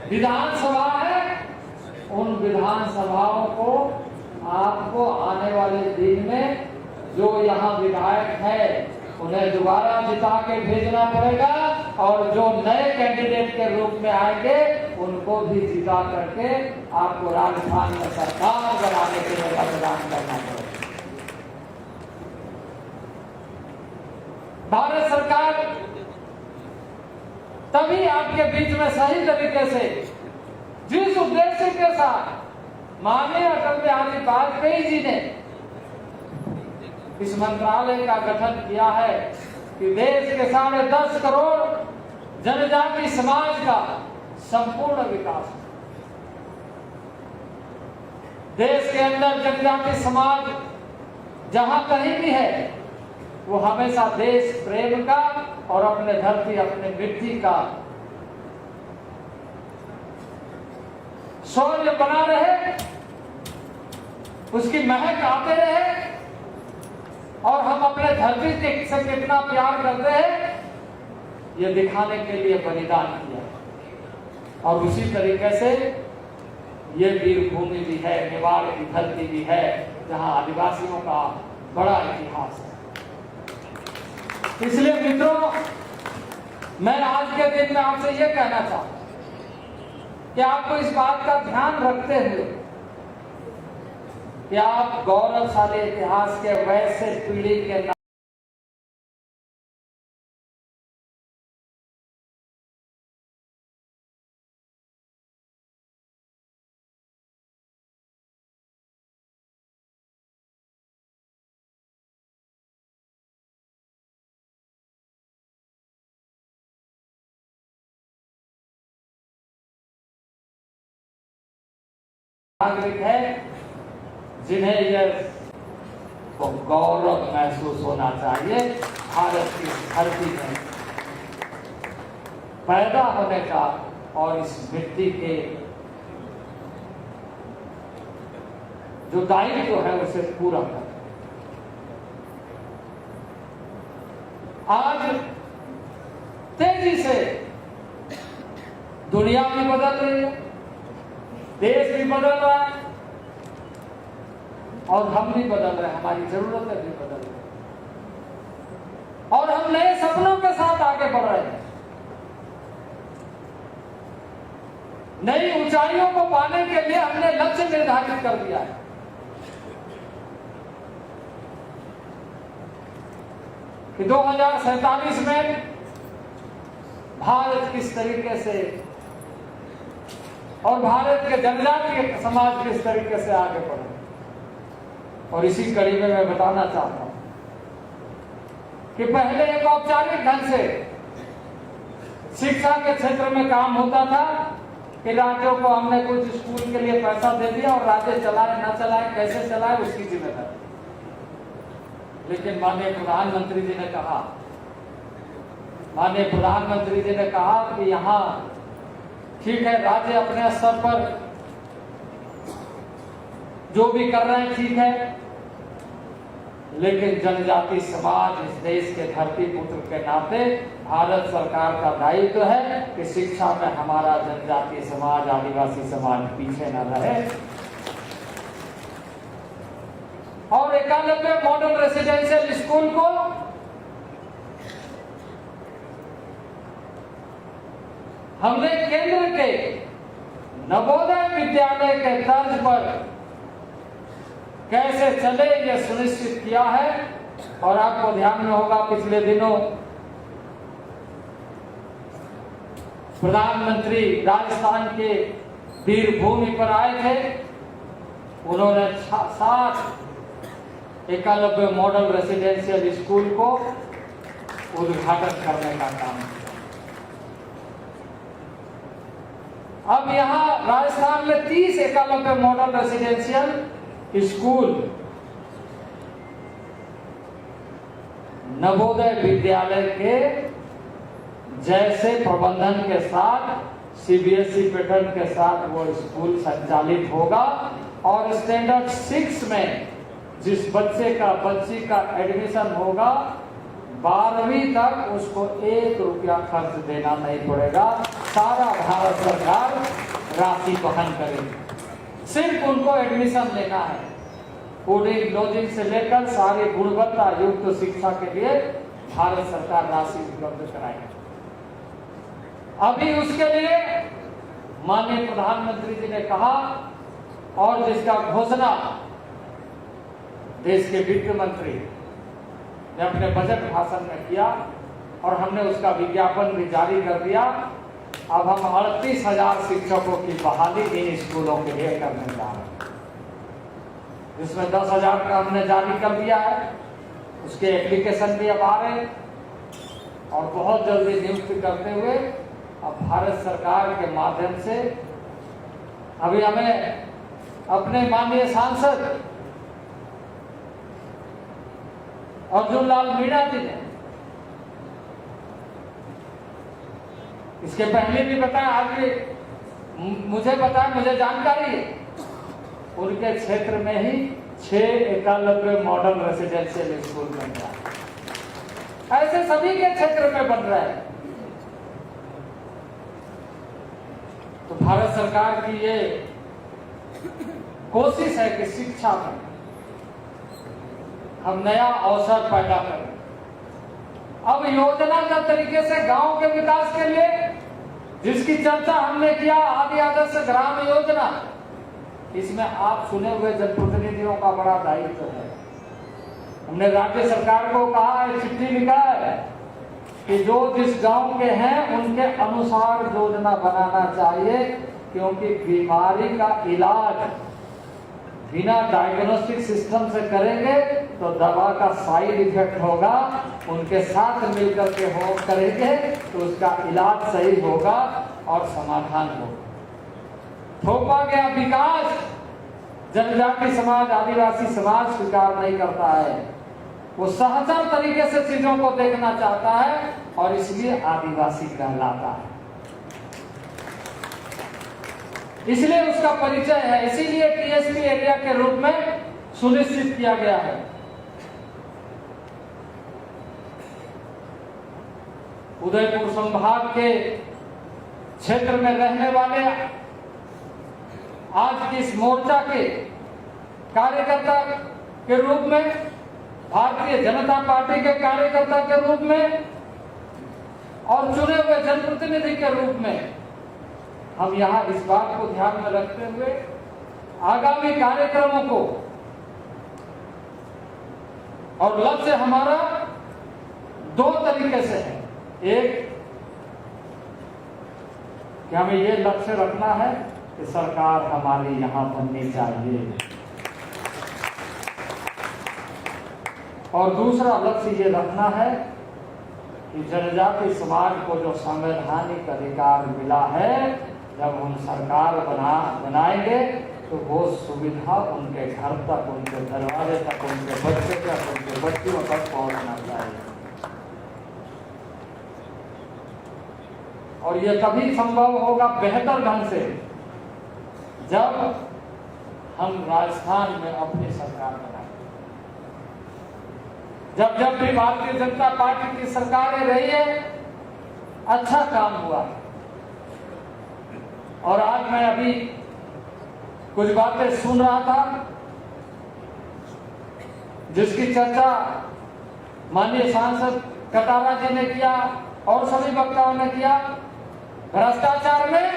विधानसभा है, उन विधानसभाओं को आपको आने वाले दिन में जो यहाँ विधायक है उन्हें दोबारा जिता के भेजना पड़ेगा, और जो नए कैंडिडेट के रूप में आएंगे उनको भी जिता करके आपको राजस्थान में सरकार बनाने के लिए मतदान करना पड़ेगा। भारत सरकार तभी आपके बीच में सही तरीके से जिस उद्देश्य के साथ माननीय अटल बिहारी वाजपेयी जी ने इस मंत्रालय का गठन किया है कि देश के 10.5 करोड़ जनजाति समाज का संपूर्ण विकास, देश के अंदर जनजाति समाज जहां कहीं भी है वो हमेशा देश प्रेम का और अपने धरती अपने मिट्टी का शौर्य बना रहे, उसकी महक आते रहे और हम अपने धरती से कितना प्यार करते हैं ये दिखाने के लिए बलिदान किया। और उसी तरीके से ये वीर भूमि भी है, मेवाड़ की धरती भी है जहां आदिवासियों का बड़ा इतिहास है। इसलिए मित्रों, मैं आज के दिन में आपसे ये कहना चाहता हूं कि आपको इस बात का ध्यान रखते हुए कि आप गौरवशाली इतिहास के वैसे पीढ़ी के नागरिक है जिन्हें यह गौरव महसूस होना चाहिए भारत की धरती में पैदा होने का और इस मिट्टी के जो दायित्व है उसे पूरा कर। आज तेजी से दुनिया भी बदल रही है, देश भी बदल रहा है और हम भी बदल रहे हैं, हमारी जरूरतें भी बदल रही हैं और हम नए सपनों के साथ आगे बढ़ रहे हैं। नई ऊंचाइयों को पाने के लिए हमने लक्ष्य निर्धारित कर दिया है। कि 2047 में भारत किस तरीके से और भारत के जनजातीय समाज किस तरीके से आगे बढ़े। और इसी कड़ी में मैं बताना चाहता हूं कि पहले एक औपचारिक ढंग से शिक्षा के क्षेत्र में काम होता था कि राज्यों को हमने कुछ स्कूल के लिए पैसा दे दिया और राज्य चलाए ना चलाए, कैसे चलाए उसकी जिम्मेदारी। लेकिन माननीय प्रधानमंत्री जी ने कहा कि यहाँ ठीक है, राज्य अपने स्तर पर जो भी कर रहे हैं ठीक है, लेकिन जनजाति समाज इस देश के धरती पुत्र के नाते भारत सरकार का दायित्व है कि शिक्षा में हमारा जनजातीय समाज, आदिवासी समाज पीछे न रहे। और 91 मॉडल रेसिडेंशियल स्कूल को हमने केंद्र के नवोदय विद्यालय के तर्ज पर कैसे चले यह सुनिश्चित किया है। और आपको ध्यान में होगा पिछले दिनों प्रधानमंत्री राजस्थान के वीर भूमि पर आए थे, उन्होंने 7 91 मॉडल रेसिडेंशियल स्कूल को उद्घाटन करने का काम किया। अब यहाँ राजस्थान में 30 91 model residential school Navodaya Vidyalaya के जैसे प्रबंधन के साथ, सीबीएसई पैटर्न के साथ वो स्कूल संचालित होगा। और स्टैंडर्ड 6 में जिस बच्ची का एडमिशन होगा 12वीं तक उसको 1 रुपया खर्च देना नहीं पड़ेगा। सारा भारत सरकार राशि वहन करेगी, सिर्फ उनको एडमिशन लेना है। फूडिंग लॉजिंग से लेकर सारी गुणवत्ता युक्त शिक्षा के लिए भारत सरकार राशि उपलब्ध कराएगी। अभी उसके लिए माननीय प्रधानमंत्री जी ने कहा और जिसका घोषणा देश के वित्त मंत्री ने अपने बजट भाषण में किया और हमने उसका विज्ञापन भी जारी कर दिया। अब हम 38,000 शिक्षकों की बहाली इन स्कूलों के लिए करने जा रहे हैं, जिसमें 10,000 का हमने जारी कर दिया है। उसके एप्लीकेशन भी अब आ रहे हैं और बहुत जल्दी नियुक्ति करते हुए अब भारत सरकार के माध्यम से अभी हमें अपने माननीय सांसद अर्जुन लाल मीणा जी ने इसके पहले भी बताया, आज भी मुझे बताया, मुझे जानकारी है, उनके क्षेत्र में ही 6 एकलव्य मॉडल रेसिडेंशियल स्कूल बन रहा है। ऐसे सभी के क्षेत्र में बन रहा है। तो भारत सरकार की ये कोशिश है कि शिक्षा में हम नया अवसर पैदा करें। अब योजनागत तरीके से गांव के विकास के लिए जिसकी चर्चा हमने किया, आदि आदर्श ग्राम योजना, इसमें आप सुने हुए जनप्रतिनिधियों का बड़ा दायित्व है। हमने राज्य सरकार को कहा है, चिट्ठी लिखा है कि जो जिस गांव के हैं उनके अनुसार योजना बनाना चाहिए, क्योंकि बीमारी का इलाज बिना डायग्नोस्टिक सिस्टम से करेंगे तो दवा का साइड इफेक्ट होगा, उनके साथ मिलकर के हो करेंगे तो उसका इलाज सही होगा और समाधान होगा। थोपा गया विकास जनजाति समाज, आदिवासी समाज स्वीकार नहीं करता है। वो सहचर तरीके से चीजों को देखना चाहता है और इसलिए आदिवासी कहलाता है, इसलिए उसका परिचय है। इसीलिए टीएसपी एरिया के रूप में सुनिश्चित किया गया है। उदयपुर संभाग के क्षेत्र में रहने वाले आज की इस मोर्चा के कार्यकर्ता के रूप में, भारतीय जनता पार्टी के कार्यकर्ता के रूप में और चुने हुए जनप्रतिनिधि के रूप में हम यहाँ इस बात को ध्यान में रखते हुए आगामी कार्यक्रमों को, और लक्ष्य हमारा 2 तरीके से है। एक कि हमें ये लक्ष्य रखना है कि सरकार हमारी यहाँ बननी चाहिए, और दूसरा लक्ष्य ये रखना है कि जनजाति समाज को जो संवैधानिक अधिकार मिला है, जब हम सरकार बनाएंगे तो वो सुविधा उनके घर तक, उनके दरवाजे तक, उनके बच्चे तक, उनके बच्चियों तक पहुंचना चाहिए। और ये तभी संभव होगा बेहतर ढंग से जब हम राजस्थान में अपनी सरकार बनाएंगे। जब जब भी भारतीय जनता पार्टी की सरकारें रही है, अच्छा काम हुआ है। और आज मैं अभी कुछ बातें सुन रहा था जिसकी चर्चा माननीय सांसद कटारा जी ने किया और सभी वक्ताओं ने किया। भ्रष्टाचार में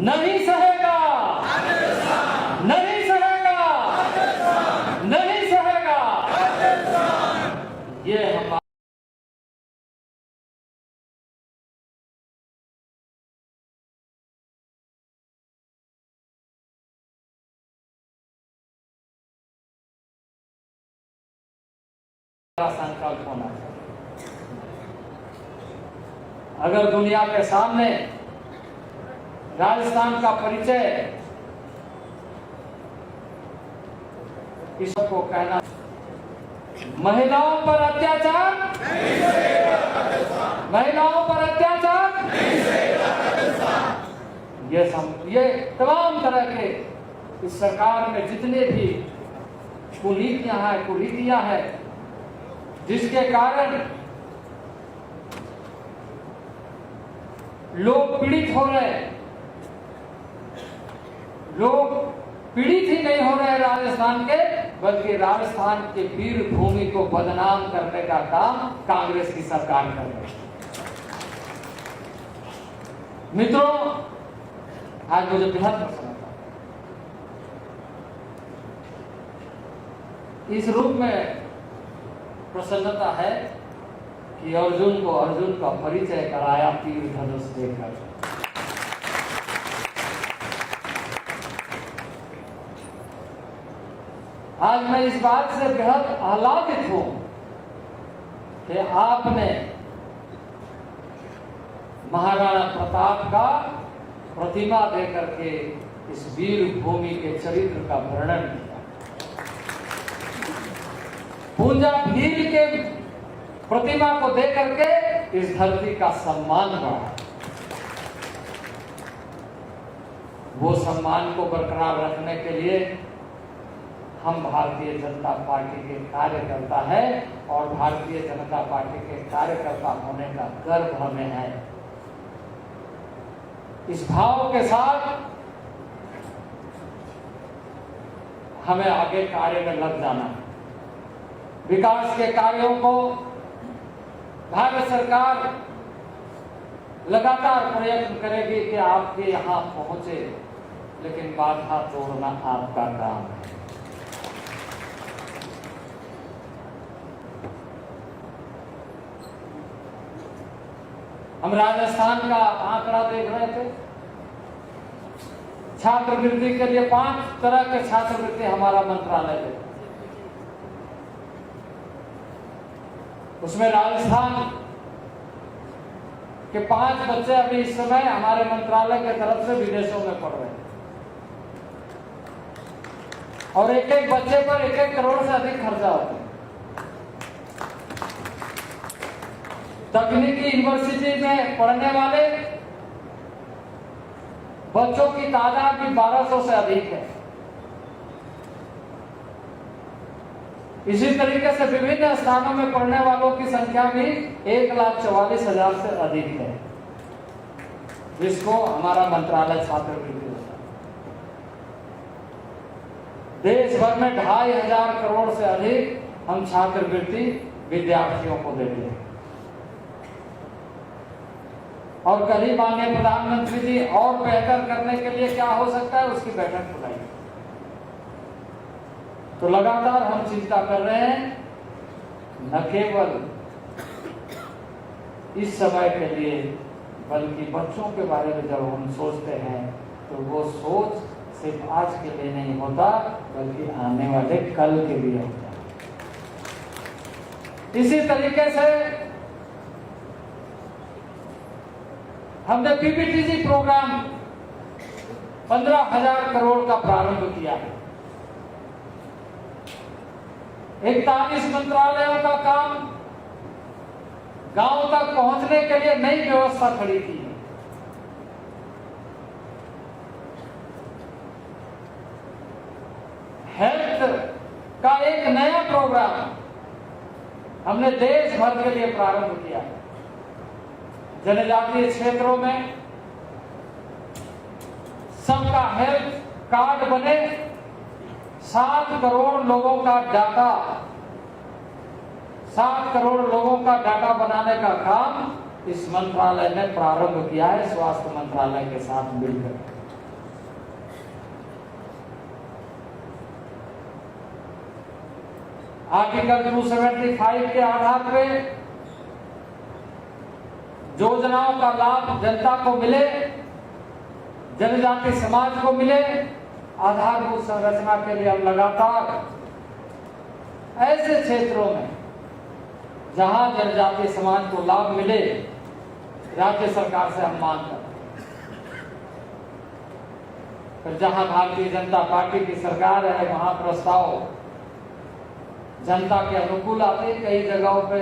नहीं सहेगा, नहीं सहेगा, नहीं सहेगा। ये हमारा संकल्प होना चाहिए। अगर दुनिया के सामने राजस्थान का परिचय किसी को कहना, महिलाओं पर अत्याचार नहीं सहेगा राजस्थान, महिलाओं पर अत्याचार नहीं सहेगा राजस्थान। ये तमाम तरह के इस सरकार में जितने भी कुनीतियां हैं, कुरीतियां हैं, जिसके कारण लोग पीड़ित हो रहे हैं, लोग पीड़ित ही नहीं हो रहे राजस्थान के, बल्कि राजस्थान के वीर भूमि को बदनाम करने का काम कांग्रेस की सरकार कर रही है। मित्रों, आज मुझे बेहद पसंद आता, इस रूप में प्रसन्नता है कि अर्जुन को अर्जुन का परिचय कराया तीर धनुष देकर। आज मैं इस बात से बेहद आह्लादित हूं कि आपने महाराणा प्रताप का प्रतिमा देकर के इस वीर भूमि के चरित्र का वर्णन किया। पूंजा भील के प्रतिमा को देकर के इस धरती का सम्मान बढ़ा। वो सम्मान को बरकरार रखने के लिए हम भारतीय जनता पार्टी के कार्यकर्ता है और भारतीय जनता पार्टी के कार्यकर्ता होने का गर्व हमें है। इस भाव के साथ हमें आगे कार्य में लग जाना है। विकास के कार्यों को भारत सरकार लगातार प्रयत्न करेगी कि आपके यहां पहुंचे, लेकिन बाधा तोड़ना आपका काम है। हम राजस्थान का आंकड़ा देख रहे थे, छात्रवृत्ति के लिए 5 तरह के छात्रवृत्ति हमारा मंत्रालय देता। उसमें राजस्थान के 5 बच्चे अभी इस समय हमारे मंत्रालय के तरफ से विदेशों में पढ़ रहे हैं और एक एक बच्चे पर 1-1 करोड़ से अधिक खर्चा होता है। तकनीकी यूनिवर्सिटी में पढ़ने वाले बच्चों की तादाद भी 1200 से अधिक है। इसी तरीके से विभिन्न स्थानों में पढ़ने वालों की संख्या भी 1,44,000 से अधिक है, जिसको हमारा मंत्रालय छात्रवृत्ति होता है। देश भर में 2,500 करोड़ से अधिक हम छात्रवृत्ति विद्यार्थियों को देते हैं। और कल ही माननीय प्रधानमंत्री जी और बेहतर करने के लिए क्या हो सकता है उसकी बैठक बुलाई। तो लगातार हम चिंता कर रहे हैं, न केवल इस समय के लिए बल्कि बच्चों के बारे में जब हम सोचते हैं तो वो सोच सिर्फ आज के लिए नहीं होता बल्कि आने वाले कल के लिए होता है। इसी तरीके से हमने पीपीटीजी प्रोग्राम 15,000 करोड़ का प्रारंभ किया है। 41 मंत्रालयों का काम गांव तक पहुंचने के लिए नई व्यवस्था खड़ी की है। हेल्थ का एक नया प्रोग्राम हमने देश भर के लिए प्रारंभ किया है। जनजातीय क्षेत्रों में सबका हेल्थ कार्ड बने, 7 करोड़ लोगों का डाटा 7 करोड़ लोगों का डाटा बनाने का काम इस मंत्रालय ने प्रारंभ किया है स्वास्थ्य मंत्रालय के साथ मिलकर। आर्टिकल 275 के आधार पे योजनाओं का लाभ जनता को मिले, जनजातीय समाज को मिले। आधारभूत संरचना के लिए हम लगातार ऐसे क्षेत्रों में जहां जनजातीय समाज को लाभ मिले राज्य सरकार से हम मांग करते हैं। जहां भारतीय जनता पार्टी की सरकार है वहां प्रस्ताव जनता के अनुकूल आते, कई जगहों पे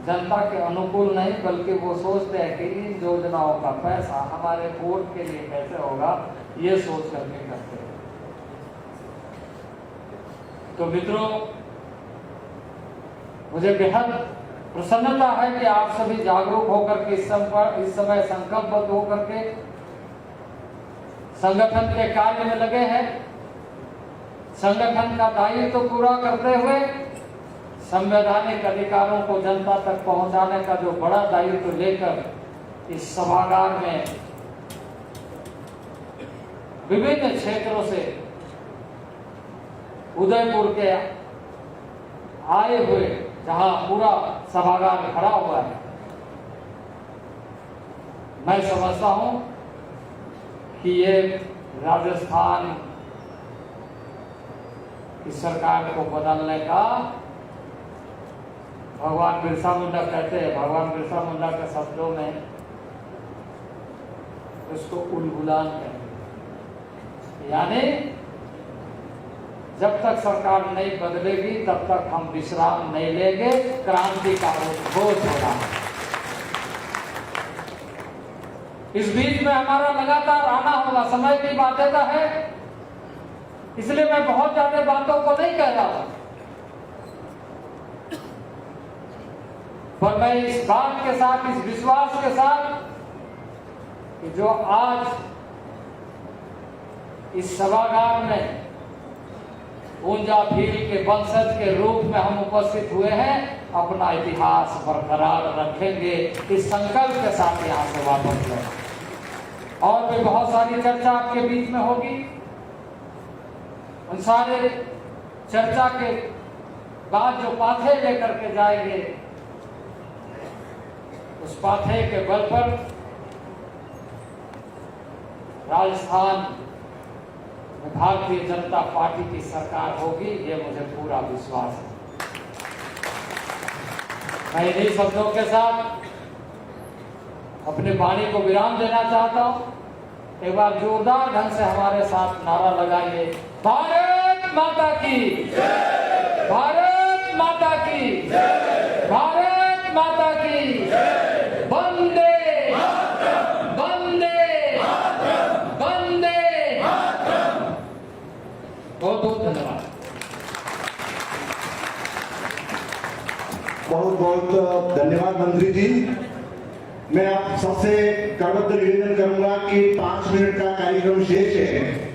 जनता के अनुकूल नहीं बल्कि वो सोचते हैं कि इन योजनाओं का पैसा हमारे वोट के लिए कैसे होगा, ये सोच करके करते हैं। तो मित्रों, मुझे बेहद प्रसन्नता है कि आप सभी जागरूक होकर के इस समय संकल्पबद्ध होकर के संगठन के कार्य में लगे हैं। संगठन का दायित्व तो पूरा करते हुए संवैधानिक अधिकारों को जनता तक पहुंचाने का जो बड़ा दायित्व लेकर इस सभागार में विभिन्न क्षेत्रों से उदयपुर के आए हुए, जहां पूरा सभागार खड़ा हुआ है, मैं समझता हूं कि ये राजस्थान की सरकार को बदलने का, भगवान बिरसा मुंडा कहते हैं, भगवान बिरसा मुंडा के शब्दों में उसको उलगुलान कहेंगे, यानी जब तक सरकार नहीं बदलेगी तब तक हम विश्राम नहीं लेंगे, क्रांति का घोष होगा। इस बीच में हमारा लगातार आना होगा, समय की बाध्यता है, इसलिए मैं बहुत ज्यादा बातों को नहीं कह रहा, पर मैं इस बात के साथ, इस विश्वास के साथ कि जो आज इस सभागार में ऊंजा भील के वंशज के रूप में हम उपस्थित हुए हैं, अपना इतिहास बरकरार रखेंगे, इस संकल्प के साथ यहाँ से वापस लें। और भी बहुत सारी चर्चा आपके बीच में होगी, उन सारे चर्चा के बाद जो पाथे लेकर के जाएंगे, उस पाथे के बल पर राजस्थान में भारतीय जनता पार्टी की सरकार होगी, ये मुझे पूरा विश्वास है। मैं इन्हीं शब्दों के साथ अपनी वाणी को विराम देना चाहता हूं। एक बार जोरदार ढंग से हमारे साथ नारा लगाइए, भारत माता की जय, भारत माता की जय, भारत माता की जय, वंदे वंदे वंदे। बहुत बहुत धन्यवाद। बहुत बहुत धन्यवाद मंत्री जी। मैं आप सबसे करबद्ध निवेदन करूंगा कि 5 मिनट का कार्यक्रम शेष है,